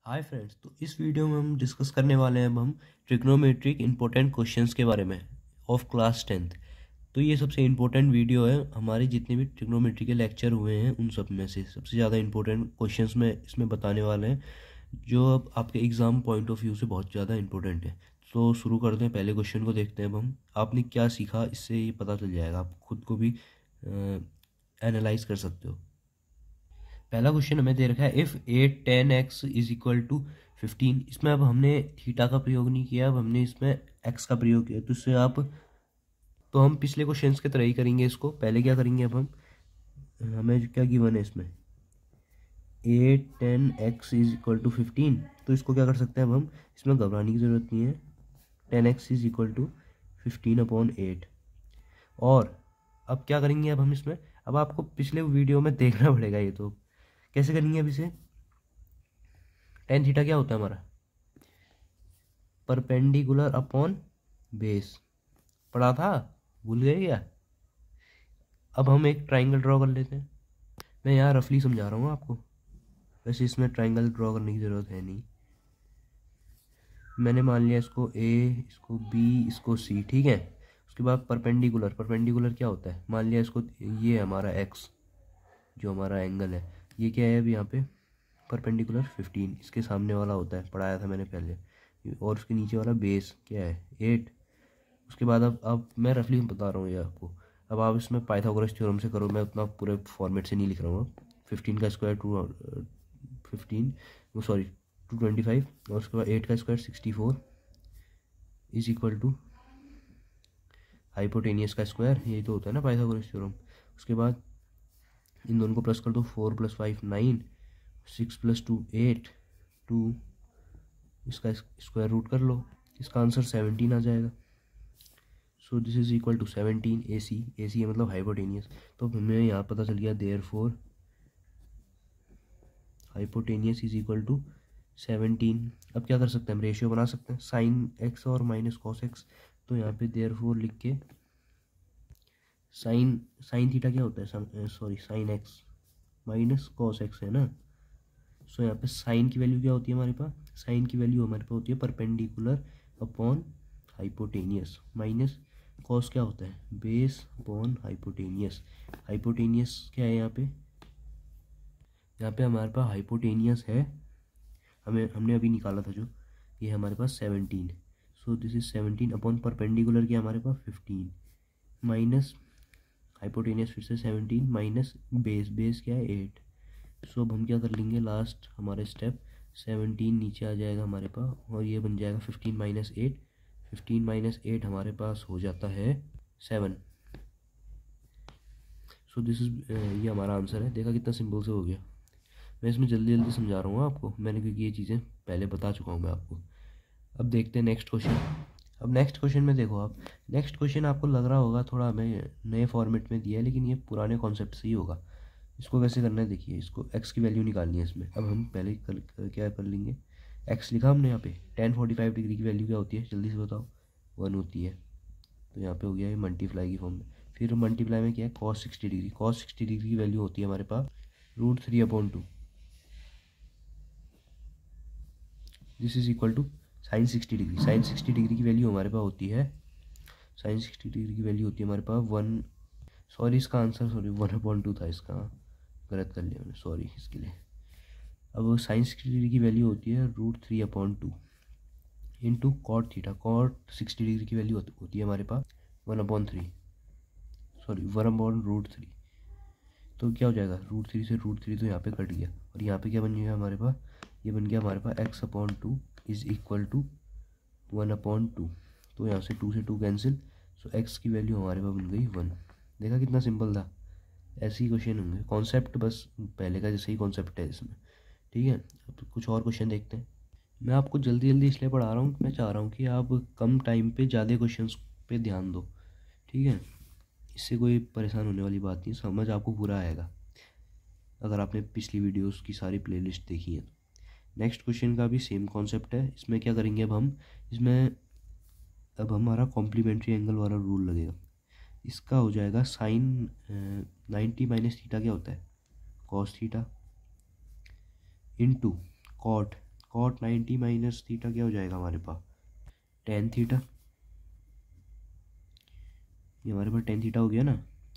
Hi friends, तो इस video में हम डिस्कस करने वाले हैं। अब हम ट्रिग्नोमेट्रिक इंपॉर्टेंट क्वेश्चंस के बारे में ऑफ क्लास 10th। तो ये सबसे इम्पोर्टेंट वीडियो है। हमारे जितने भी ट्रिग्नोमेट्री के लेक्चर हुए हैं उन सब में से सबसे ज़्यादा इम्पोर्टेंट क्वेश्चंस में इसमें बताने वाले हैं, जो अब आपके एग्ज़ाम पॉइंट ऑफ व्यू से बहुत ज़्यादा इंपॉर्टेंट है। तो शुरू करते हैं, पहले क्वेश्चन को देखते हैं। अब हम आपने क्या सीखा इससे ये पता चल जाएगा, आप खुद को भी एनालाइज कर सकते हो। पहला क्वेश्चन हमें दे रखा है, if 8 10x is equal to 15। इसमें अब हमने थीटा का प्रयोग नहीं किया, अब हमने इसमें एक्स का प्रयोग किया। तो इससे आप तो हम पिछले क्वेश्चंस की तरह ही करेंगे इसको। पहले क्या करेंगे, अब हम हमें क्या गिवन है इसमें 8 10x इज इक्वल टू 15। तो इसको क्या कर सकते हैं, अब हम इसमें घबराने की ज़रूरत नहीं है। 10x is equal to 15/8। और अब क्या करेंगे, अब हम इसमें अब आपको पिछले वीडियो में देखना पड़ेगा। ये तो कैसे करेंगे अब इसे। टेन थीटा क्या होता है हमारा, परपेंडिकुलर अपॉन बेस। पढ़ा था, भूल गए क्या। अब हम एक ट्राइंगल ड्रॉ कर लेते हैं। मैं यहाँ रफली समझा रहा हूँ आपको, वैसे इसमें ट्राइंगल ड्रॉ करने की ज़रूरत है नहीं। मैंने मान लिया इसको ए, इसको बी, इसको सी, ठीक है। उसके बाद परपेंडिकुलर, परपेंडिकुलर क्या होता है, मान लिया इसको ये हमारा एक्स जो हमारा एंगल है, ये क्या है अब यहाँ पे परपेंडिकुलर 15, इसके सामने वाला होता है, पढ़ाया था मैंने पहले। और उसके नीचे वाला बेस क्या है 8। उसके बाद अब मैं रफली बता रहा हूँ ये आपको। अब आप इसमें पाइथागोरस थ्योरम से करो, मैं उतना पूरे फॉर्मेट से नहीं लिख रहा हूँ। 15 का स्क्वायर 15 वो सॉरी 225, और उसके बाद 8 का square 64 is equal to hypotenuse का स्क्वायर, यही तो होता है ना पाइथागोरस थ्योरम। उसके बाद इन दोनों को प्लस कर दो, 4 + 5 9, 6 + 2 8, 2, इसका स्क्वायर रूट कर लो, इसका आंसर 17 आ जाएगा। So this is equal to 17 AC। AC है मतलब हाइपोटेनियस। तो हमें यहाँ पता चल गया, therefore hypotenuse is equal to 17। अब क्या कर सकते हैं, हम रेशियो बना सकते हैं साइन एक्स और माइनस कॉस एक्स। तो यहाँ पे देयरफॉर लिख के साइन साइन थीटा क्या होता है, sorry sine x minus cos x है ना। सो यहाँ पे साइन की वैल्यू क्या होती है हमारे पास, साइन की वैल्यू हमारे पास होती है perpendicular upon hypotenuse, minus cos क्या होता है बेस अपॉन हाइपोटेनियस। हाइपोटेनियस क्या है यहाँ पे हमारे पास हाइपोटेनियस है, हमने अभी निकाला था जो, ये हमारे पास 17। सो दिस इज 17 अपॉन परपेंडिकुलर क्या हमारे पास 15, माइनस हाइपोटेनियस फिर से 17, माइनस बेस क्या है 8। सो अब हम क्या कर लेंगे, लास्ट हमारे स्टेप 17 नीचे आ जाएगा हमारे पास, और ये बन जाएगा 15 - 8। 15 - 8 हमारे पास हो जाता है 7। सो दिस इज ये हमारा आंसर है। देखा कितना सिंपल से हो गया। मैं इसमें जल्दी जल्दी समझा रहा हूँ आपको, मैंने क्योंकि ये चीज़ें पहले बता चुका हूँ मैं आपको। अब देखते हैं नेक्स्ट क्वेश्चन। अब नेक्स्ट क्वेश्चन में देखो आप, नेक्स्ट क्वेश्चन आपको लग रहा होगा थोड़ा हमें नए फॉर्मेट में दिया है, लेकिन ये पुराने कॉन्सेप्ट से ही होगा। इसको कैसे करना है देखिए, इसको एक्स की वैल्यू निकालनी है इसमें। अब हम पहले क्या कर लेंगे, एक्स लिखा हमने यहाँ पे, 1045 डिग्री की वैल्यू क्या होती है जल्दी से बताओ, 1 होती है। तो यहाँ पे हो गया ये मल्टीप्लाई की फॉर्म में। फिर मल्टीप्लाई में क्या है cos 60 डिग्री, cos 60 डिग्री की वैल्यू होती है हमारे पास √3/2। This is equal to sine 60 degree, sine 60 degree की वैल्यू हमारे पास होती है, साइन 60 डिग्री की वैल्यू होती है हमारे पास 1, सॉरी इसका आंसर 1/2 था, इसका गलत कर लिया मैंने, सॉरी इसके लिए। अब साइन 60 डिग्री की वैल्यू होती है √3/2 into cot theta. Cot 60 degree की वैल्यू होती है हमारे पास 1/3, सॉरी 1/√3। तो क्या हो जाएगा, √3 से √3 तो यहाँ पे कट गया, और यहाँ पे क्या बन गया हमारे पास, ये बन गया हमारे पास x/2 इज इक्वल टू 1/2। तो यहाँ से 2 से 2 कैंसिल, सो x की वैल्यू हमारे पास बन गई 1। देखा कितना सिंपल था। ऐसे ही क्वेश्चन होंगे, कॉन्सेप्ट बस पहले का जैसे ही कॉन्सेप्ट है इसमें, ठीक है। अब कुछ और क्वेश्चन देखते हैं। मैं आपको जल्दी जल्दी इसलिए पढ़ा रहा हूँ, मैं चाह रहा हूँ कि आप कम टाइम पे ज़्यादा क्वेश्चन पे ध्यान दो, ठीक है। इससे कोई परेशान होने वाली बात नहीं, समझ आपको पूरा आएगा अगर आपने पिछली वीडियोस की सारी प्लेलिस्ट देखी है। नेक्स्ट क्वेश्चन का भी सेम कॉन्सेप्ट है। इसमें क्या करेंगे, अब हम इसमें अब हमारा कॉम्प्लीमेंट्री एंगल वाला रूल लगेगा। इसका हो जाएगा साइन 90 - थीटा क्या होता है cos theta, into cot, cot 90 minus theta क्या हो जाएगा हमारे पास, टेन थीटा। ये हमारे पास टेन थीटा हो गया ना।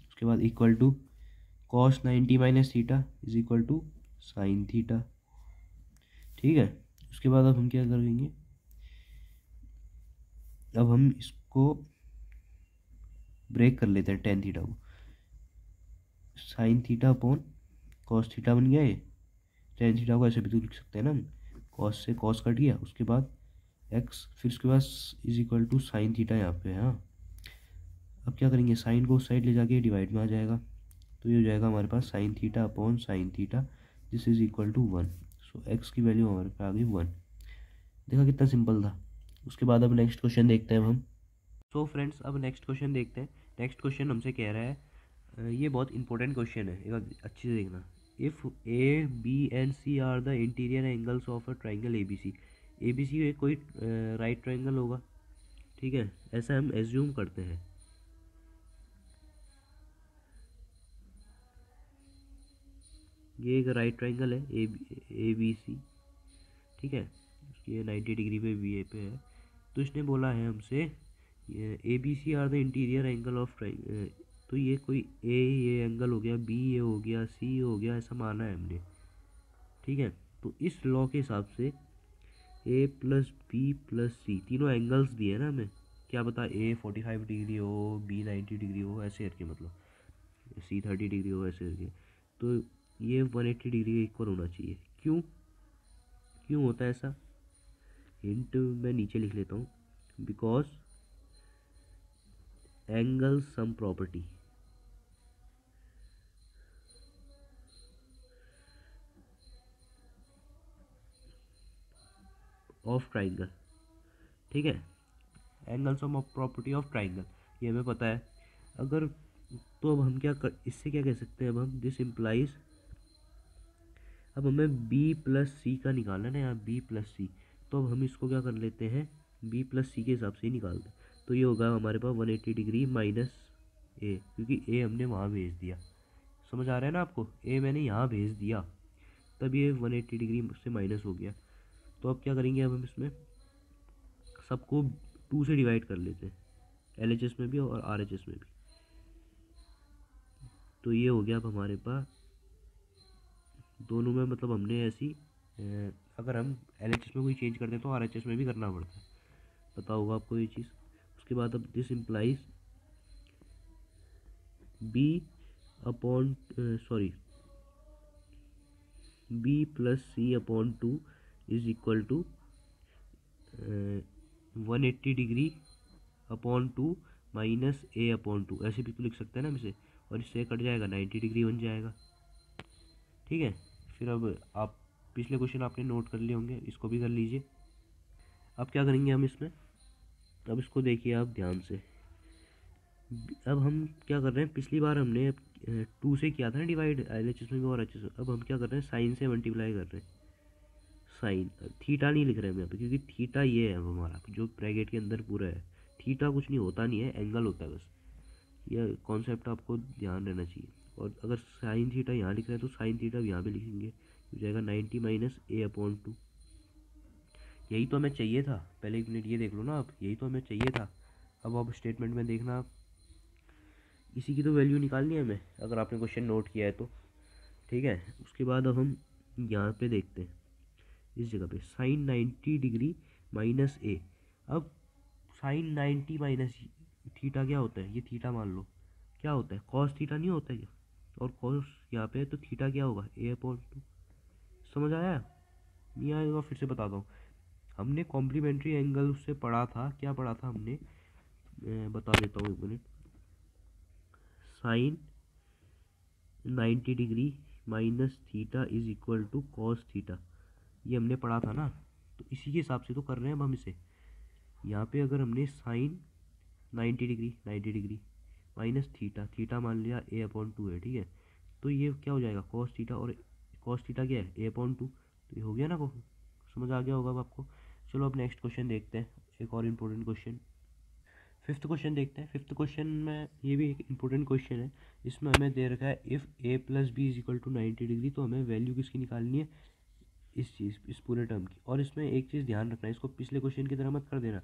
उसके बाद equal to cos 90 minus theta is equal to sine theta. ठीक है, उसके बाद अब हम क्या करेंगे, अब हम इसको ब्रेक कर लेते हैं, टेन थीटा को sign theta upon cos theta बन गया ये। टेन थीटा को ऐसे भी तो लिख सकते हैं ना हम, कॉस से कॉस कट गया, उसके बाद एक्स, फिर उसके बाद is equal to sine theta यहाँ पे। हाँ, अब क्या करेंगे, साइन को उस साइड ले जाके डिवाइड में आ जाएगा, तो ये हो जाएगा हमारे पास sine theta upon sine theta, this is equal to one. So x की वैल्यू हमारे पास आ गई वन। देखा कितना सिंपल था। उसके बाद अब नेक्स्ट क्वेश्चन देखते हैं हम। सो फ्रेंड्स, अब नेक्स्ट क्वेश्चन देखते हैं। नेक्स्ट क्वेश्चन हमसे कह रहा है, ये बहुत इंपॉर्टेंट क्वेश्चन है, एक बार अच्छे से देखना। If A B and C are the interior angles of a triangle A B C कोई राइट ट्राइंगल होगा, ठीक है, ऐसा हम एज्यूम करते हैं। ये एक राइट ट्राइंगल है ए बी सी, ठीक है, ये 90 डिग्री पे बी ए पे है। तो इसने बोला है हमसे A B C are the interior angle of triangle, तो ये कोई ये एंगल हो गया, बी ये हो गया, सी हो गया, ऐसा माना है हमने, ठीक है। तो इस लॉ के हिसाब से ए प्लस बी प्लस सी तीनों एंगल्स दिए ना हमें, क्या पता ए 45 डिग्री हो, बी 90 डिग्री हो, ऐसे करके, मतलब सी 30 डिग्री हो, ऐसे करके। तो ये 180 डिग्री के इक्वल होना चाहिए। क्यों क्यों होता है ऐसा, हिंट मैं नीचे लिख लेता हूँ। Because angle sum property, of triangle, ठीक है, angle sum of property of triangle, ये हमें पता है। अगर तो अब हम इससे क्या कह सकते हैं, अब हम दिस इम्प्लाइज, अब हमें बी प्लस सी का निकालना है ना, यहाँ बी प्लस सी, तो अब हम इसको क्या कर लेते हैं, बी प्लस सी के हिसाब से ही निकालते हैं। तो ये होगा हमारे पास 180 डिग्री माइनस ए, क्योंकि ए हमने वहाँ भेज दिया, समझ आ रहा है ना आपको, ए मैंने यहाँ भेज दिया, तब ये 180 डिग्री से माइनस हो गया। तो अब क्या करेंगे, अब हम इसमें सबको 2 से डिवाइड कर लेते हैं, LHS में भी और RHS में भी। तो ये हो गया अब हमारे पास दोनों में, मतलब हमने ऐसी अगर हम LHS में कोई चेंज करते हैं तो RHS में भी करना पड़ता है, पता होगा आपको ये चीज़। उसके बाद अब this implies B upon B plus C upon 2 is equal to 180 degree upon 2 minus A upon 2, ऐसे भी तो लिख सकते हैं ना हम इसे, और इससे कट जाएगा 90 डिग्री बन जाएगा, ठीक है। फिर अब आप पिछले क्वेश्चन आपने नोट कर लिए होंगे, इसको भी कर लीजिए। अब क्या करेंगे हम इसमें, अब इसको देखिए आप ध्यान से। अब हम क्या कर रहे हैं, पिछली बार हमने 2 से किया था ना डिवाइड, LHS में भी और HHS में, अब हम क्या कर रहे हैं, साइन से मल्टीप्लाई कर रहे हैं। साइन, थीटा नहीं लिख रहे हैं यहाँ पे, क्योंकि थीटा ये है अब हमारा जो ब्रैकेट के अंदर पूरा है, थीटा कुछ नहीं होता, नहीं है, एंगल होता है बस, यह कॉन्सेप्ट आपको ध्यान रहना चाहिए। और अगर साइन थीटा यहाँ लिख रहे हैं तो साइन थीटा यहाँ भी लिखेंगे, हो जाएगा 90 माइनस ए अपॉन 2। यही तो हमें चाहिए था, पहले एक मिनट ये देख लो ना आप, यही तो हमें चाहिए था। अब स्टेटमेंट में देखना आप, इसी की तो वैल्यू निकालनी है हमें, अगर आपने क्वेश्चन नोट किया है तो, ठीक है। उसके बाद अब हम यहाँ पे देखते हैं, इस जगह पे साइन 90 डिग्री माइनस ए। अब साइन 90 माइनस थीटा क्या होता है, ये थीटा मान लो, क्या होता है, कॉस थीटा नहीं होता है क्या, और कॉस यहाँ पे है तो थीटा क्या होगा, ए अपॉन 2। समझ आया, नहीं आएगा फिर से बताता हूँ। हमने कॉम्प्लीमेंट्री एंगल उससे पढ़ा था, क्या पढ़ा था हमने, बता देता हूँ एक minute. Sine 90 degree minus theta is equal to cos theta, ये हमने पढ़ा था ना, तो इसी के हिसाब से तो कर रहे हैं अब हम इसे। यहाँ पे अगर हमने sine 90 degree minus theta, theta मान लिया ए अपॉन 2 है, ठीक है, तो ये क्या हो जाएगा कॉस थीटा, और कॉस थीटा क्या है, ए अपॉन 2, तो ये हो गया ना, को समझ आ गया होगा अब आपको। चलो अब नेक्स्ट क्वेश्चन देखते हैं, एक और इम्पोर्टेंट क्वेश्चन, फिफ्थ क्वेश्चन देखते हैं। फिफ्थ क्वेश्चन में ये भी एक इम्पोर्टेंट क्वेश्चन है, इसमें हमें दे रखा है if A plus B is equal to 90 degree, तो हमें वैल्यू किसकी निकालनी है, इस पूरे टर्म की। और इसमें एक चीज़ ध्यान रखना है, इसको पिछले क्वेश्चन की तरह मत कर देना।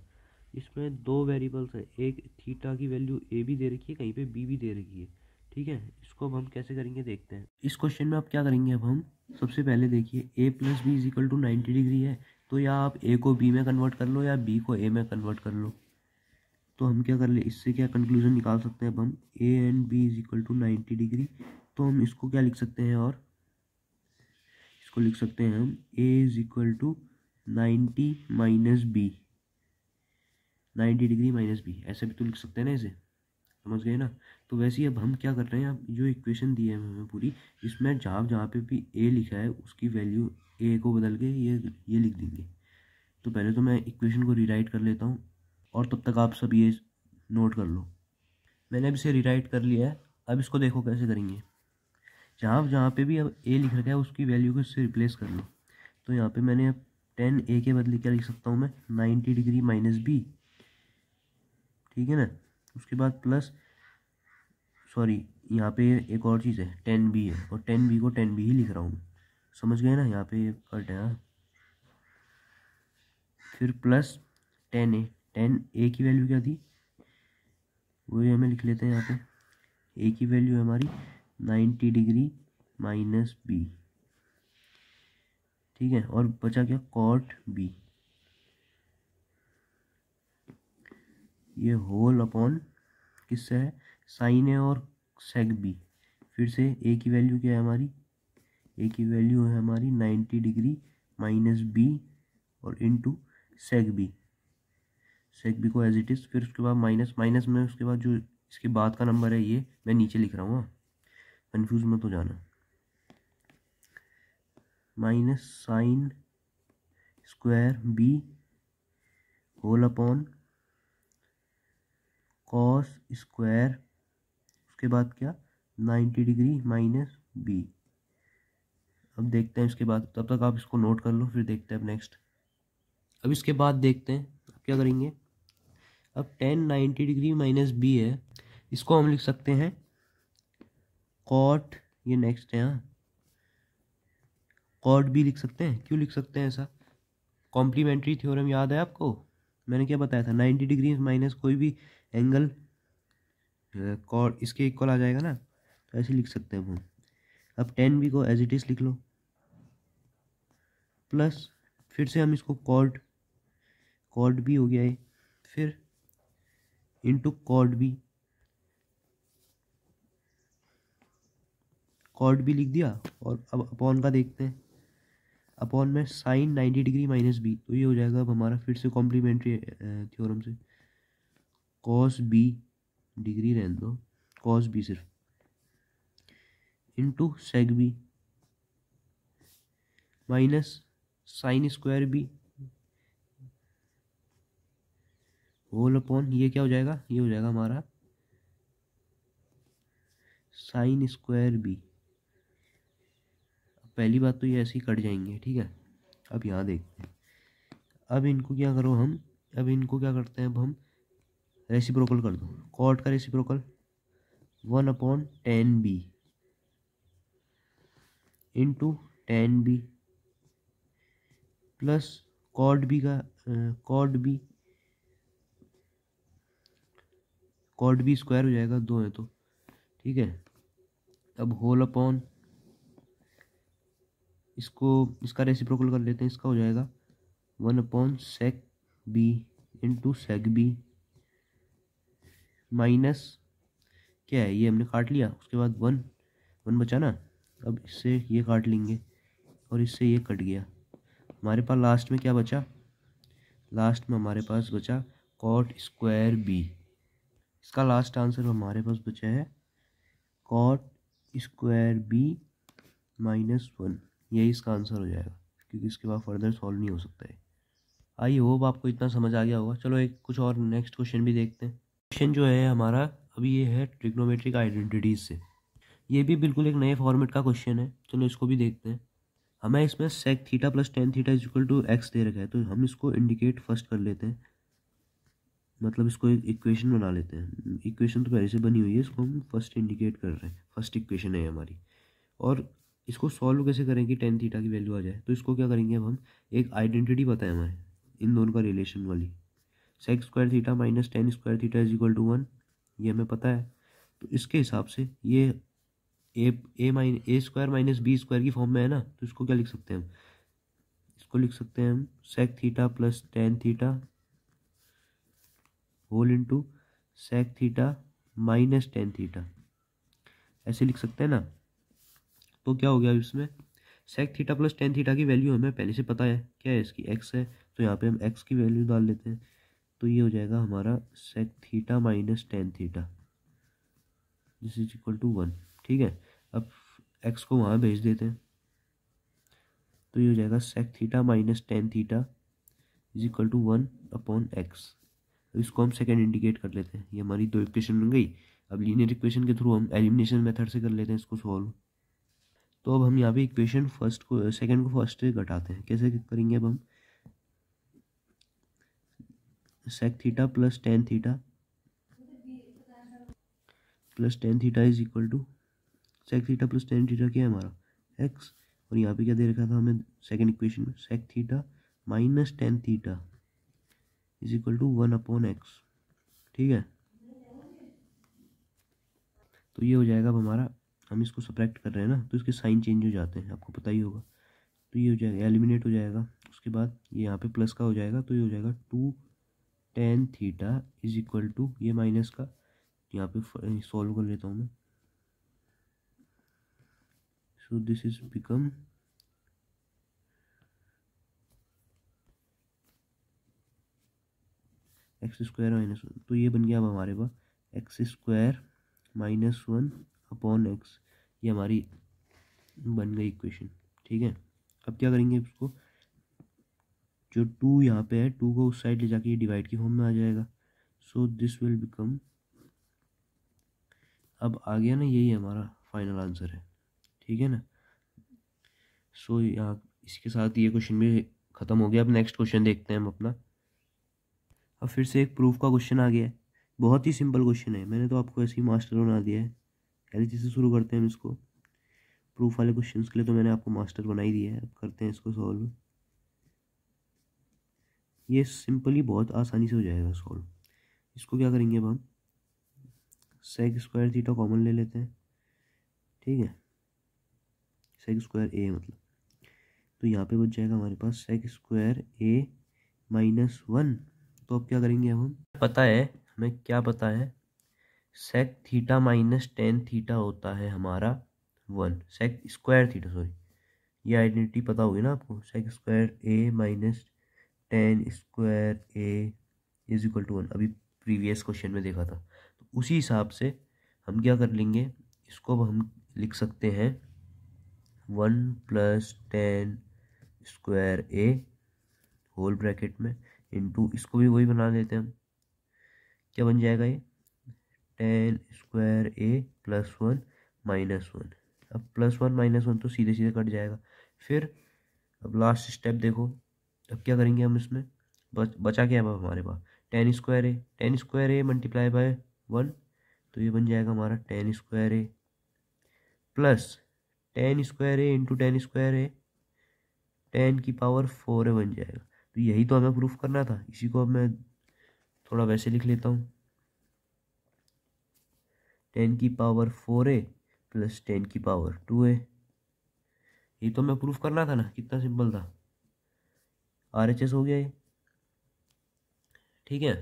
इसमें दो वेरिएबल्स है, एक थीटा की वैल्यू ए भी दे रखी है, कहीं पे बी भी दे रखी है, ठीक है। इसको अब हम कैसे करेंगे देखते हैं। इस क्वेश्चन में अब क्या करेंगे, अब हम सबसे पहले देखिए A plus B is equal to 90 degree है, तो या आप ए को बी में कन्वर्ट कर लो या बी को ए में कन्वर्ट कर लो। तो हम क्या कर ले, इससे क्या कंक्लूजन निकाल सकते हैं अब हम, A and B is equal to 90 degree. तो हम इसको क्या लिख सकते हैं, और इसको लिख सकते हैं हम A is equal to 90 minus B, 90 degree minus B, ऐसे भी तो लिख सकते हैं ना, इसे समझ गए ना। तो वैसे ही अब हम क्या कर रहे हैं, अब जो इक्वेशन दी है हमें पूरी, इसमें जहाँ जहाँ पे भी ए लिखा है उसकी वैल्यू ए को बदल के ये लिख देंगे। तो पहले तो मैं इक्वेशन को रीराइट कर लेता हूँ, और तब तक आप सब ये नोट कर लो। मैंने अब इसे रीराइट कर लिया है। अब इसको देखो कैसे करेंगे, जहाँ जहाँ पे भी अब ए लिख रखा है उसकी वैल्यू को इससे रिप्लेस कर लो। तो यहाँ पे मैंने अब 10 ए के बदले क्या लिख सकता हूँ मैं, 90 डिग्री माइनस बी, ठीक है ना। उसके बाद प्लस, सॉरी यहाँ पे एक और चीज़ है 10 बी है, और 10 बी को 10 बी ही लिख रहा हूँ, समझ गए ना, यहाँ पे कट है हाँ। फिर प्लस 10 ए, 10 ए की वैल्यू क्या थी, वही हमें लिख लेते हैं यहाँ पे। ए की वैल्यू है हमारी 90 डिग्री माइनस बी, ठीक है। और बचा क्या, कॉट बी, ये होल अपॉन किससे है, साइन है और सेक बी। फिर से ए की वैल्यू क्या है हमारी, ए की वैल्यू है हमारी 90 डिग्री माइनस बी और इनटू सेक बी, सेक बी को एज इट इज़। फिर उसके बाद माइनस माइनस में उसके बाद जो इसके बाद का नंबर है ये मैं नीचे लिख रहा हूँ, कन्फ्यूज मत हो जाना। Minus sine square B whole upon cos square, उसके बाद क्या 90 डिग्री माइनस बी। अब देखते हैं इसके बाद, तब तक आप इसको नोट कर लो, फिर देखते हैं अब नेक्स्ट। अब इसके बाद देखते हैं अब क्या करेंगे। अब 10 90 डिग्री माइनस बी है, इसको हम लिख सकते हैं कॉट, ये नेक्स्ट है हाँ, कॉट बी लिख सकते हैं। क्यों लिख सकते हैं ऐसा, कॉम्प्लीमेंट्री थ्योरम याद है आपको, मैंने क्या बताया था, 90 डिग्री माइनस कोई भी एंगल कॉट इसके इक्वल आ जाएगा ना, तो ऐसे लिख सकते हैं हम। अब 10 बी को एज इट इज लिख लो, प्लस फिर से हम इसको कॉट बी हो गया है, फिर इंटू कॉट बी लिख दिया। और अब अपॉन का देखते हैं, अपॉन में साइन 90 डिग्री माइनस बी, तो ये हो जाएगा अब हमारा फिर से कॉम्प्लीमेंट्री थ्योरम से, कॉस बी, डिग्री रहने दो, कॉस बी सिर्फ, into sec B minus sine square B whole upon, ये क्या हो जाएगा, ये हो जाएगा हमारा साइन स्क्वायर बी। पहली बात तो ये ऐसे ही कट जाएंगे, ठीक है। अब यहाँ देखते हैं, अब इनको क्या करो हम, अब इनको क्या करते हैं, अब हम रेसिप्रोकल कर दो, कॉट का reciprocal 1/10 B into 10 B plus cot B का कॉट बी स्क्वायर हो जाएगा, दो है तो, ठीक है। अब होल अपॉन इसको, इसका रेसिप्रोकल कर लेते हैं, इसका हो जाएगा 1/sec B into sec B minus क्या है, ये हमने काट लिया, उसके बाद 1 बचा ना, अब इससे ये काट लेंगे और इससे ये कट गया, हमारे पास लास्ट में क्या बचा, लास्ट में हमारे पास बचा कॉट स्क्वायर बी। इसका लास्ट आंसर हमारे पास बचा है कॉट स्क्वायर बी -1, यही इसका आंसर हो जाएगा, क्योंकि इसके बाद फर्दर सॉल्व नहीं हो सकता है। आई होप आपको इतना समझ आ गया होगा। चलो एक कुछ और नेक्स्ट क्वेश्चन भी देखते हैं। क्वेश्चन जो है हमारा अभी ये है ट्रिग्नोमेट्रिक आइडेंटिटीज से, ये भी बिल्कुल एक नए फॉर्मेट का क्वेश्चन है। चलो इसको भी देखते हैं। हमें इसमें sec theta plus tan theta is equal to x दे रखा है, तो हम इसको इंडिकेट फर्स्ट कर लेते हैं, मतलब इसको एक इक्वेशन बना लेते हैं। इक्वेशन तो पहले से बनी हुई है, इसको हम फर्स्ट इंडिकेट कर रहे हैं, फर्स्ट इक्वेशन है हमारी। और इसको सॉल्व कैसे करेंगे टेन थीटा की वैल्यू आ जाए, तो इसको क्या करेंगे अब हम, एक आइडेंटिटी पता है हमें इन दोनों का रिलेशन वाली, sec square theta minus tan square theta is equal to 1, ये हमें पता है। तो इसके हिसाब से ये ए स्क्वायर माइनस बी स्क्वायर की फॉर्म में है ना, तो इसको क्या लिख सकते हैं हम, इसको लिख सकते हैं हम sec theta plus tan theta whole into sec theta minus tan theta, ऐसे लिख सकते हैं ना। तो क्या हो गया इसमें, sec theta plus tan theta की वैल्यू हमें पहले से पता है, क्या है इसकी, एक्स है, तो यहाँ पे हम एक्स की वैल्यू डाल लेते हैं। तो ये हो जाएगा हमारा sec theta minus tan theta this is equal to 1। ठीक है, अब एक्स को वहाँ भेज देते हैं, तो ये हो जाएगा sec theta minus tan theta is equal to 1 upon x. इसको हम सेकेंड इंडिकेट कर लेते हैं, ये हमारी दो इक्वेशन बन गई। अब लीनियर इक्वेशन के थ्रू हम एलिमिनेशन मेथड से कर लेते हैं इसको सॉल्व। तो अब हम यहाँ पे इक्वेशन फर्स्ट को सेकंड को फर्स्ट से घटाते हैं, कैसे करेंगे, अब हम sec theta plus tan theta is equal to sec theta plus tan theta क्या है हमारा एक्स, और यहाँ पे क्या दे रखा था हमें सेकंड इक्वेशन में, sec theta minus tan theta is equal to 1 upon x. ठीक है, तो ये हो जाएगा अब हमारा, हम इसको सब्ट्रैक्ट कर रहे हैं ना, तो इसके साइन चेंज हो जाते हैं, आपको पता ही होगा। तो ये हो जाएगा एलिमिनेट हो जाएगा, उसके बाद ये यहाँ पे प्लस का हो जाएगा, तो ये हो जाएगा 2 tan theta is equal to, ये माइनस का यहाँ पे सॉल्व कर लेता हूँ मैं। So this is become x square minus 1, तो ये बन गया अब हमारे पास x square minus 1 upon x, ये हमारी बन गई इक्वेशन। ठीक है, अब क्या करेंगे इसको, जो 2 यहाँ पे है 2 को उस साइड ले जाके ये डिवाइड की फॉर्म में आ जाएगा। सो दिस विल बिकम, अब आ गया ना, यही हमारा फाइनल आंसर है। ठीक है ना। सो यहाँ इसके साथ ये क्वेश्चन भी ख़त्म हो गया। अब नेक्स्ट क्वेश्चन देखते हैं हम अपना। अब फिर से एक प्रूफ का क्वेश्चन आ गया है, बहुत ही सिंपल क्वेश्चन है, मैंने तो आपको ऐसे ही मास्टर बना दिया है। एलजी से शुरू करते हैं हम इसको, प्रूफ वाले क्वेश्चंस के लिए तो मैंने आपको मास्टर बना ही दिया है। अब करते हैं इसको सॉल्व, ये सिंपली बहुत आसानी से हो जाएगा सॉल्व। इसको क्या करेंगे अब हम, सेक स्क्वायर थीटा कॉमन ले लेते हैं। ठीक है, सेक स्क्वायर ए मतलब, तो यहाँ पे बच जाएगा हमारे पास सेक स्क्वायर ए माइनस 1। तो अब क्या करेंगे अब हम, पता है हमें, क्या पता है, sec theta minus tan theta होता है हमारा 1, सेक स्क्वायर थीटा सॉरी, ये आइडेंटिटी पता होगी ना आपको, sec square A minus tan square A is equal to 1, अभी प्रीवियस क्वेश्चन में देखा था। तो उसी हिसाब से हम क्या कर लेंगे, इसको अब हम लिख सकते हैं 1 प्लस टेन स्क्वायर ए होल ब्रैकेट में इंटू, इसको भी वही बना देते हैं हम, क्या बन जाएगा ये, ten square A plus 1 minus 1। अब प्लस 1 माइनस 1 तो सीधे सीधे कट जाएगा। फिर अब लास्ट स्टेप देखो, अब क्या करेंगे हम इसमें, बचा क्या है हमारे पास, tan square A multiply by 1, तो ये बन जाएगा हमारा tan square A plus tan square A into tan square A, tan की पावर 4 ए बन जाएगा। तो यही तो हमें प्रूफ करना था। इसी को अब मैं थोड़ा वैसे लिख लेता हूँ, टेन की पावर 4a प्लस टेन की पावर 2a, ये तो हमें प्रूफ करना था ना, कितना सिंपल था, RHS हो गया ये। ठीक है,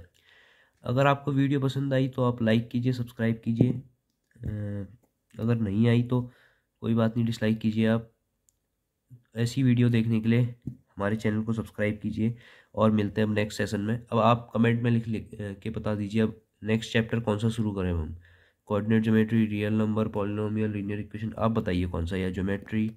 अगर आपको वीडियो पसंद आई तो आप लाइक कीजिए, सब्सक्राइब कीजिए, अगर नहीं आई तो कोई बात नहीं, डिसलाइक कीजिए। आप ऐसी वीडियो देखने के लिए हमारे चैनल को सब्सक्राइब कीजिए, और मिलते हैं अब नेक्स्ट सेशन में। अब आप कमेंट में लिख के बता दीजिए अब नेक्स्ट चैप्टर कौन सा शुरू करें हम, coordinate geometry, real number, polynomial, linear equation, आप बताइए कौन सा, या ज्योमेट्री,